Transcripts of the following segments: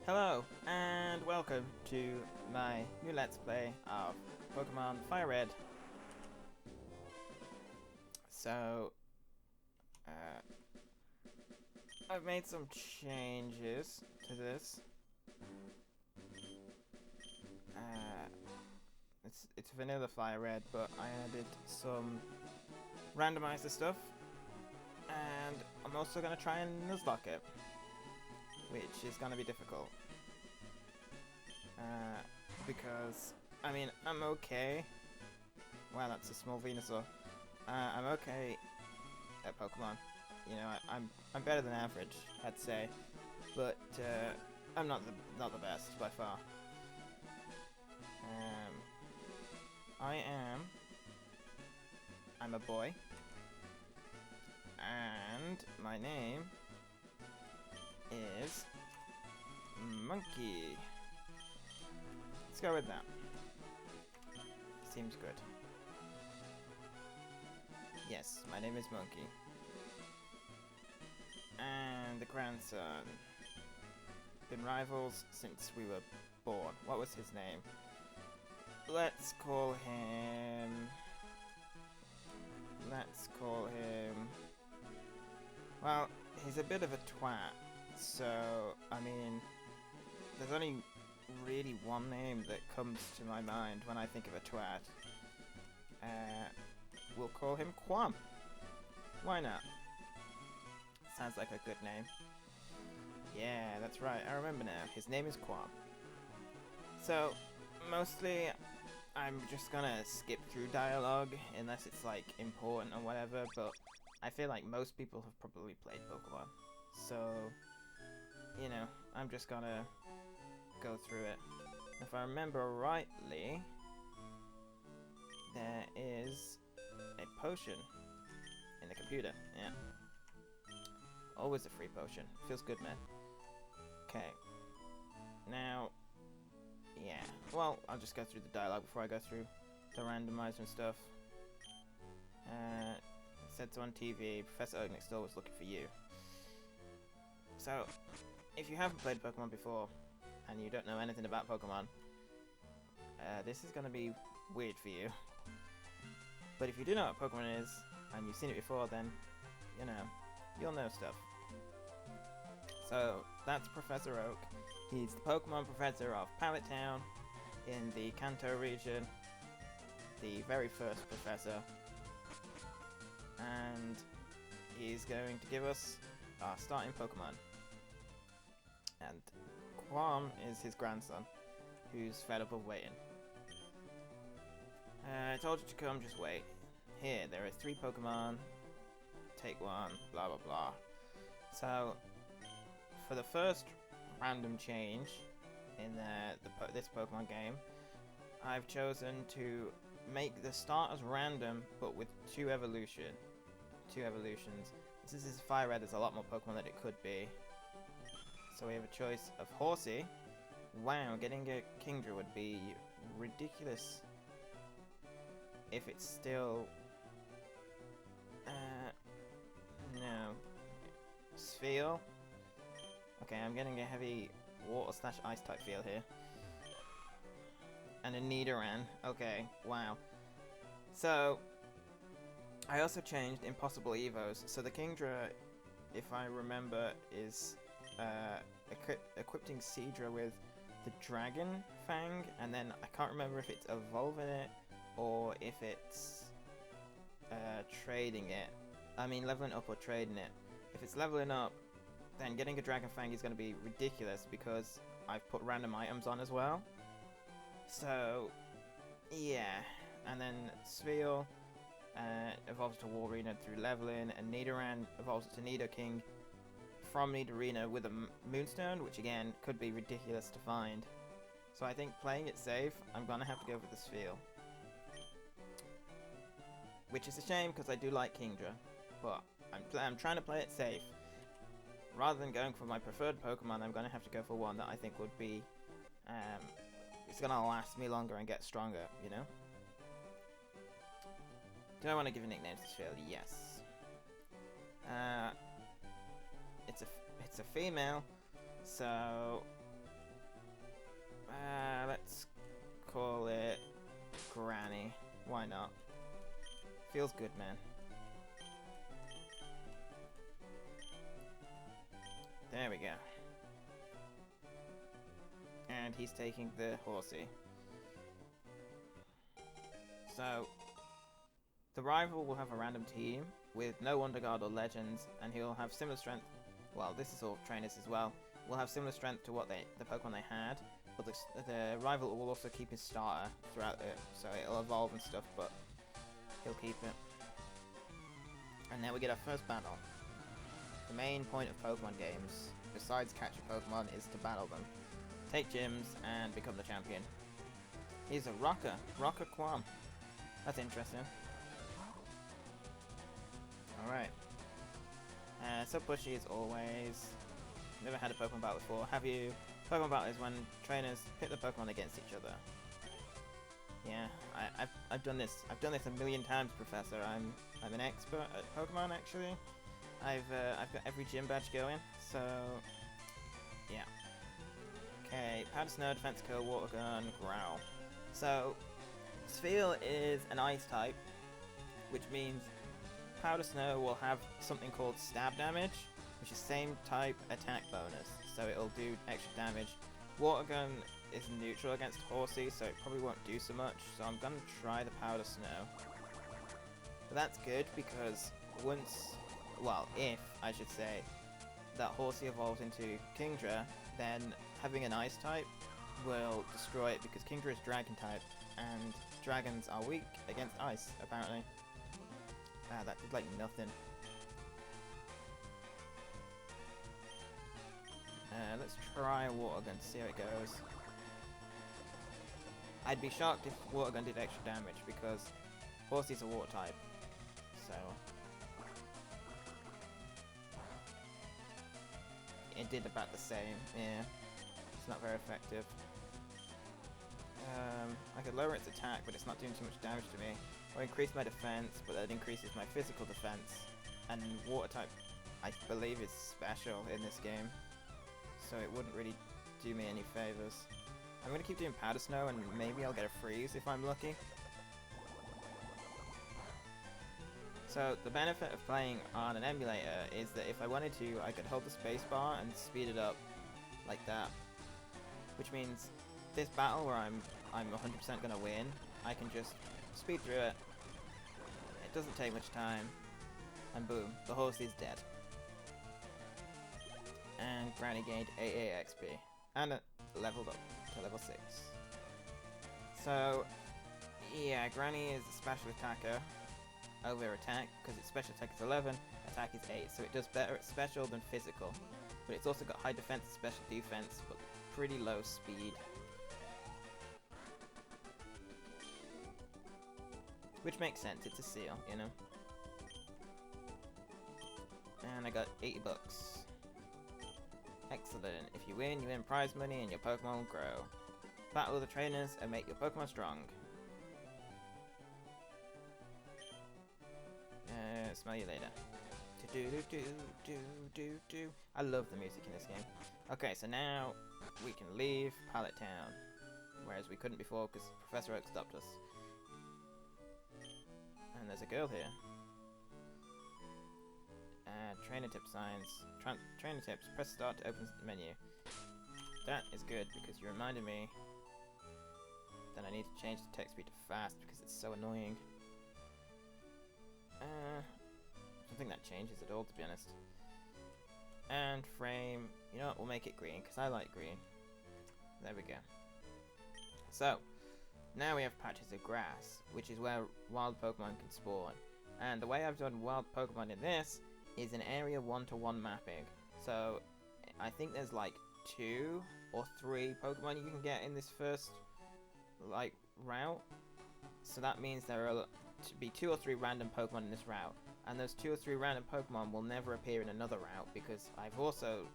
Hello, and welcome to my new Let's Play of Pokemon Fire Red. So, I've made some changes to this. It's vanilla Fire Red, but I added some randomizer stuff, and I'm also going to try and Nuzlocke it, which is going to be difficult. Because, I mean, I'm okay. Wow, that's a small Venusaur. I'm okay at Pokemon. You know, I'm better than average, I'd say, but I'm not the best by far. I'm a boy, and my name is Monkey. Let's go with that. Seems good. Yes, my name is Monkey. And the grandson. Been rivals since we were born. What was his name? Let's call him... Well, he's a bit of a twat. So, I mean, there's only really one name that comes to my mind when I think of a twat. We'll call him Quam. Why not? Sounds like a good name. Yeah, that's right. I remember now. His name is Quam. So, mostly, I'm just gonna skip through dialogue unless it's like important or whatever, but I feel like most people have probably played Pokemon. So, you know, I'm just gonna go through it. If I remember rightly, there is a potion in the computer. Yeah. Always a free potion. Feels good, man. Okay. Now, yeah. Well, I'll just go through the dialogue before I go through the randomizer and stuff. It said on TV, Professor Oak next door was looking for you. So, if you haven't played Pokemon before, and you don't know anything about Pokemon, this is going to be weird for you. But if you do know what Pokemon is, and you've seen it before, then, you know, you'll know stuff. So, that's Professor Oak. He's the Pokemon Professor of Pallet Town in the Kanto region. The very first Professor. And he's going to give us our starting Pokemon. And Quam is his grandson, who's fed up of waiting. I told you to come, just wait. Here, there are 3 Pokemon. Take one, blah blah blah. So, for the first random change in this Pokemon game, I've chosen to make the starters random, but with 2 evolutions. Since this is Fire Red, there's a lot more Pokemon than it could be. So we have a choice of Horsey. Wow, getting a Kingdra would be ridiculous if it's still... no. Sphere. Okay, I'm getting a heavy water/ice type feel here. And a Nidoran. Okay, wow. So, I also changed Impossible Evos. So the Kingdra, if I remember, is equipping Seadra with the Dragon Fang, and then I can't remember if it's evolving it or if it's trading it. I mean, leveling up or trading it. If it's leveling up, then getting a Dragon Fang is going to be ridiculous because I've put random items on as well. So, yeah. And then Sphere evolves to Warreena through leveling, and Nidoran evolves to Nidoking from Nidorina with a Moonstone, which again could be ridiculous to find. So I think playing it safe, I'm going to have to go for the Sphere. Which is a shame because I do like Kingdra, but I'm trying to play it safe. Rather than going for my preferred Pokemon, I'm going to have to go for one that I think would be... it's going to last me longer and get stronger, you know? Do I want to give a nickname to Sphere? Yes. It's a female, so Let's call it Granny. Why not? Feels good, man. There we go. And he's taking the horsey. So, the rival will have a random team with no Underguard or Legends, and he'll have similar strength. Well, this is all trainers as well. Will have similar strength to what the Pokemon they had, but the rival will also keep his starter throughout it, so it'll evolve and stuff, but he'll keep it. And now we get our first battle. The main point of Pokemon games, besides catching Pokemon, is to battle them. Take gyms and become the champion. He's a Rocker Quam. That's interesting. Alright. So pushy as always. Never had a Pokemon battle before, have you? Pokemon battle is when trainers pit the Pokemon against each other. Yeah, I've done this. I've done this a million times, Professor. I'm an expert at Pokemon actually. I've got every gym badge going, so yeah. Okay, Powder Snow, Defense Kill, Water Gun, Growl. So Sphere is an ice type, which means Powder Snow will have something called stab damage, which is same type attack bonus, so it'll do extra damage. Water Gun is neutral against Horsey, so it probably won't do so much, so I'm gonna try the Powder Snow. But that's good because if I should say, that Horsey evolves into Kingdra, then having an ice type will destroy it because Kingdra is dragon type, and dragons are weak against ice, apparently. That did like nothing. Let's try Water Gun to see how it goes. I'd be shocked if Water Gun did extra damage because Horsey's a water type. So it did about the same, yeah. It's not very effective. I could lower its attack, but it's not doing too much damage to me. Or increase my defense, but that increases my physical defense. And water type, I believe, is special in this game, so it wouldn't really do me any favors. I'm gonna keep doing Powder Snow, and maybe I'll get a freeze if I'm lucky. So the benefit of playing on an emulator is that if I wanted to, I could hold the spacebar and speed it up like that. Which means this battle where I'm 100% gonna win, I can just speed through it. It doesn't take much time, and boom, the horse is dead. And Granny gained AA XP, and it leveled up to level 6. So yeah, Granny is a special attacker over attack, because its special attack is 11, attack is 8, so it does better at special than physical. But it's also got high defense and special defense, but pretty low speed. Which makes sense, it's a seal, you know. And I got 80 bucks. Excellent. If you win prize money and your Pokemon will grow. Battle with the trainers and make your Pokemon strong. Smell you later. Do. I love the music in this game. Okay, so now we can leave Pallet Town, whereas we couldn't before because Professor Oak stopped us. And there's a girl here. Trainer tip signs. Trainer tips. Press start to open the menu. That is good because you reminded me that I need to change the text speed to fast because it's so annoying. I don't think that changes at all, to be honest. And frame. You know what? We'll make it green because I like green. There we go. So now we have patches of grass, which is where wild Pokemon can spawn. And the way I've done wild Pokemon in this is an area 1-to-1 mapping. So I think there's like 2 or 3 Pokemon you can get in this first like route. So that means there are to be 2 or 3 random Pokemon in this route. And those 2 or 3 random Pokemon will never appear in another route because I've also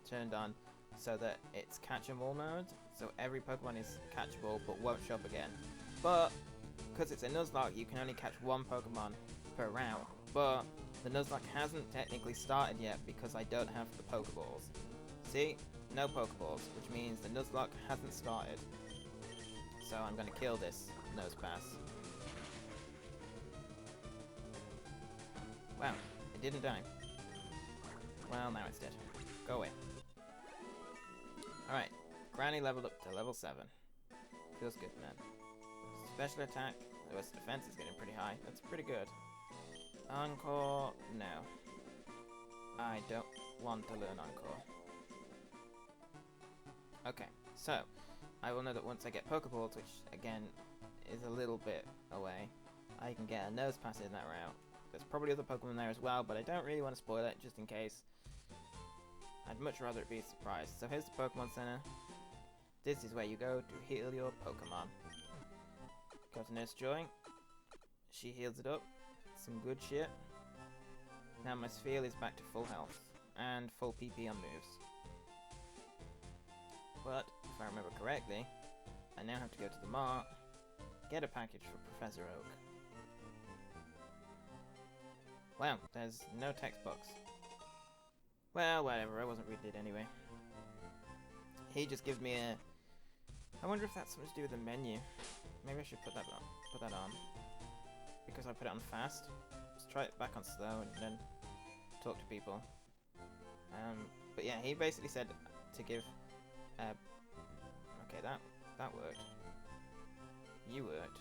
turned on so that it's catchable mode. So every Pokemon is catchable but won't show up again. But because it's a Nuzlocke, you can only catch 1 Pokemon per route. But the Nuzlocke hasn't technically started yet because I don't have the Pokeballs. See? no Pokeballs, which means the Nuzlocke hasn't started. So I'm going to kill this Nose Pass. Wow, it didn't die. Well, now it's dead. Go away. Alright, Granny leveled up to level 7. Feels good, man. Special attack, the defense is getting pretty high. That's pretty good. Encore, no. I don't want to learn Encore. Okay, so I will know that once I get Pokeballs, which again is a little bit away, I can get a Nose Pass in that route. There's probably other Pokemon there as well, but I don't really want to spoil it just in case. I'd much rather it be a surprise. So here's the Pokemon Center. This is where you go to heal your Pokemon. Go to Nurse Joy. She heals it up. Some good shit. Now my Sphere is back to full health and full PP on moves. But, if I remember correctly, I now have to go to the mart, get a package for Professor Oak. Wow, there's no text box. Well, whatever, I wasn't reading it anyway. He just gives me a... I wonder if that's something to do with the menu. Maybe I should put that on. Because I put it on fast. Let's try it back on slow and then talk to people. But yeah, he basically said to give... okay, that worked. You worked.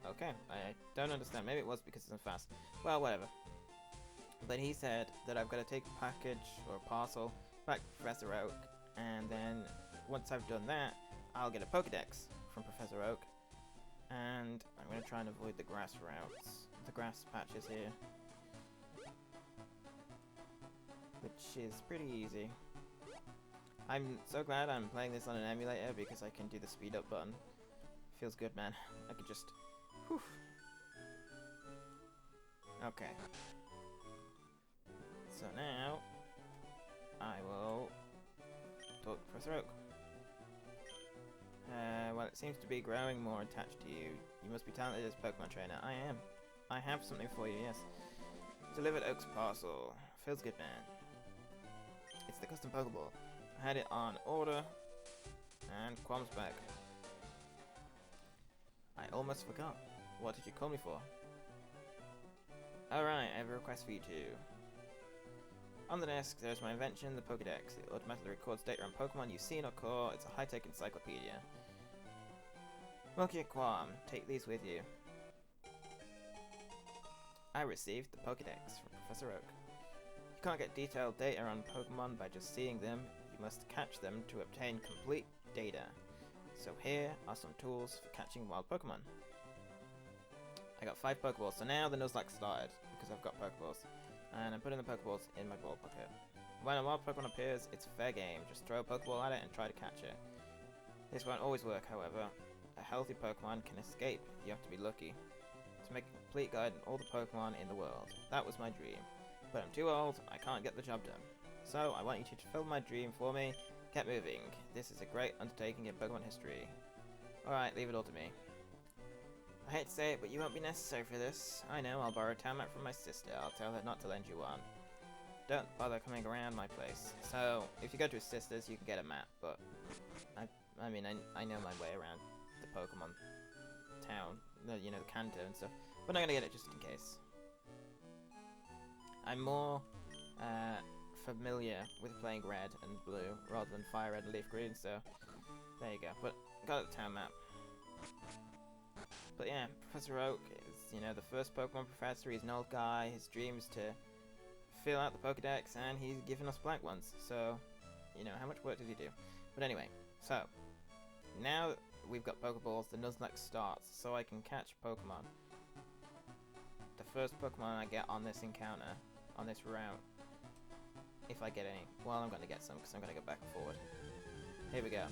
Okay, I don't understand. Maybe it was because it's on fast. Well, whatever. But he said that I've got to take a package or a parcel back to Professor Oak, and then once I've done that, I'll get a Pokedex from Professor Oak, and I'm going to try and avoid the grass routes, the grass patches here, which is pretty easy. I'm so glad I'm playing this on an emulator because I can do the speed up button. Feels good, man. I could just... Whew. Okay. So now, I will talk to Professor Oak. Well, it seems to be growing more attached to you. You must be talented as a Pokemon trainer. I am. I have something for you, yes. Delivered Oak's parcel. Feels good, man. It's the custom Pokeball. I had it on order, and Qualm's back. I almost forgot. What did you call me for? Alright, I have a request for you too. On the desk, there's my invention, the Pokedex. It automatically records data on Pokemon you've seen or caught. It's a high-tech encyclopedia. Okay, Qualm, take these with you. I received the Pokedex from Professor Oak. You can't get detailed data on Pokemon by just seeing them. You must catch them to obtain complete data. So here are some tools for catching wild Pokemon. I got 5 Pokeballs, so now the Nuzlocke started, because I've got Pokeballs. And I'm putting the Pokeballs in my ball pocket. When a wild Pokemon appears, it's fair game. Just throw a Pokeball at it and try to catch it. This won't always work, however. A healthy Pokemon can escape. You have to be lucky. To make a complete guide on all the Pokemon in the world. That was my dream. But I'm too old, I can't get the job done. So, I want you to fulfill my dream for me. Get moving. This is a great undertaking in Pokemon history. Alright, leave it all to me. I hate to say it, but you won't be necessary for this. I know, I'll borrow a town map from my sister. I'll tell her not to lend you one. Don't bother coming around my place. So, if you go to his sister's, you can get a map, but... I mean, I know my way around the Pokemon town. You know, the Kanto and stuff. But I'm gonna get it just in case. I'm more familiar with playing red and blue rather than fire red and leaf green, so there you go. But got the town map. But yeah, Professor Oak is, you know, the first Pokemon professor. He's an old guy. His dream is to fill out the Pokedex, and he's given us blank ones. So, you know, how much work does he do? But anyway, so now that we've got Pokeballs, the Nuzlocke starts, so I can catch Pokemon. The first Pokemon I get on this encounter, on this route, if I get any. Well, I'm going to get some, because I'm going to go back and forward. Here we go.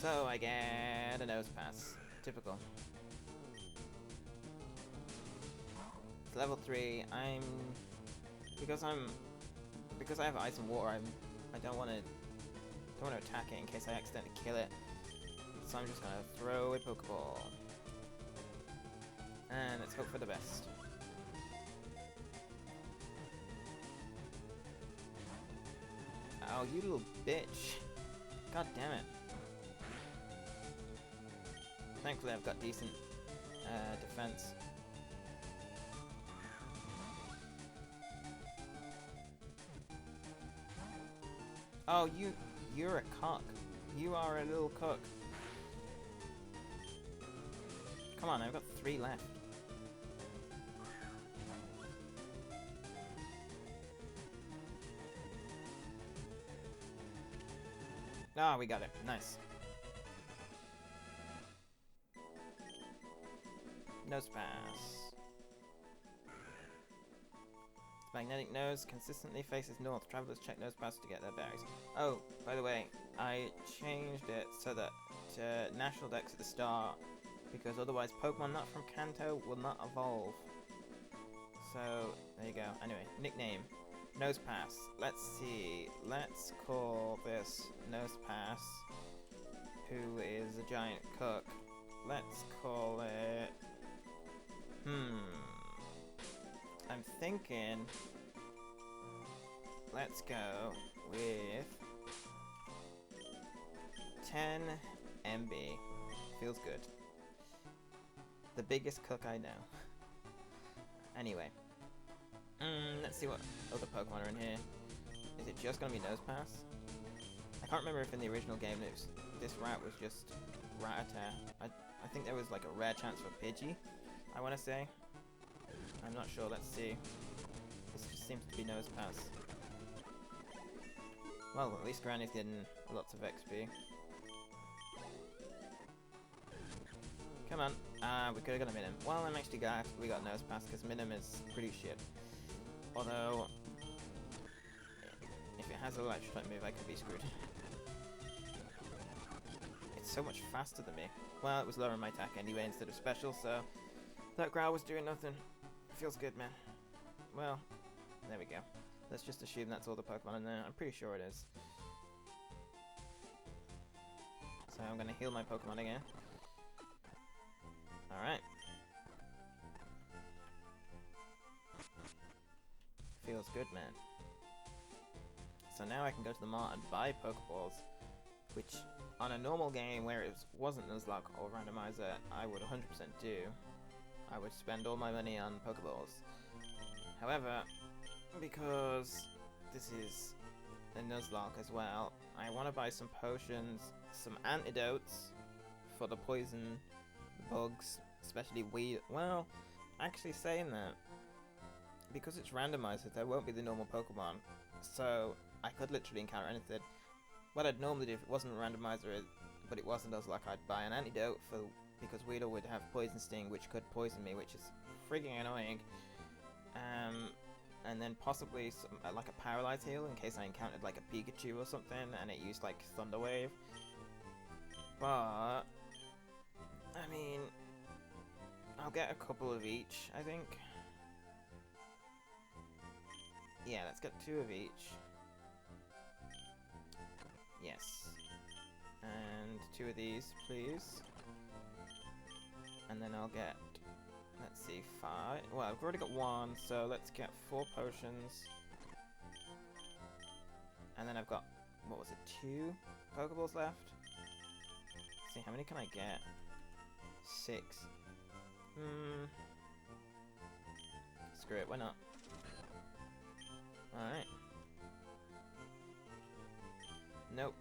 So I get a Nose Pass. Typical. It's level 3. Because I have Ice and Water, I don't want to attack it in case I accidentally kill it. So I'm just going to throw a Pokeball. And let's hope for the best. Oh, you little bitch. God damn it. Thankfully I've got decent defense. Oh, you're a cock. You are a little cock. Come on, I've got 3 left. Ah, we got it. Nice. Nose pass. Magnetic nose consistently faces north. Travelers check nose pass to get their berries. Oh, by the way, I changed it so that National Dex at the start, because otherwise Pokemon not from Kanto will not evolve. So, there you go. Anyway, nickname. Nose pass. Let's see. Let's call this Nose pass, who is a giant cook. Let's call it... I'm thinking... Let's go with... 10 MB. Feels good. The biggest cook I know. Anyway. Let's see what other Pokemon are in here. Is it just gonna be Nose Pass? I can't remember if in the original game this route was just Rattata. I think there was like a rare chance for Pidgey, I want to say. I'm not sure, let's see. This just seems to be Nose Pass. Well, at least Granny's getting lots of XP. Come on. We could have got a Minim. Well, I'm actually glad we got Nose Pass, because Minim is pretty shit. Although, if it has a electric type move, I could be screwed. It's so much faster than me. Well, it was lowering my attack anyway instead of special, so that growl was doing nothing. Feels good, man. Well, there we go. Let's just assume that's all the Pokemon in there. I'm pretty sure it is. So I'm going to heal my Pokemon again. Alright. Feels good, man. So now I can go to the mart and buy Pokeballs, which on a normal game where it wasn't Nuzlocke or Randomizer, I would 100% do. I would spend all my money on Pokeballs. However, because this is a Nuzlocke as well, I want to buy some potions, some antidotes for the poison bugs, especially weed. Well, actually saying that, because it's randomized, there won't be the normal Pokemon, so I could literally encounter anything. What I'd normally do if it wasn't a randomizer, but it wasn't Nuzlocke, I'd buy an antidote because Weedle would have Poison Sting, which could poison me, which is frigging annoying. And then possibly some, like a Paralyze heal in case I encountered like a Pikachu or something and it used like Thunder Wave. But I mean, I'll get a couple of each, I think. Yeah, let's get 2 of each. Yes. And 2 of these, please. And then I'll get, let's see, 5. Well, I've already got 1, so let's get 4 potions. And then I've got, what was it, 2 Pokeballs left? Let's see, how many can I get? 6. Screw it, why not? Alright. Nope.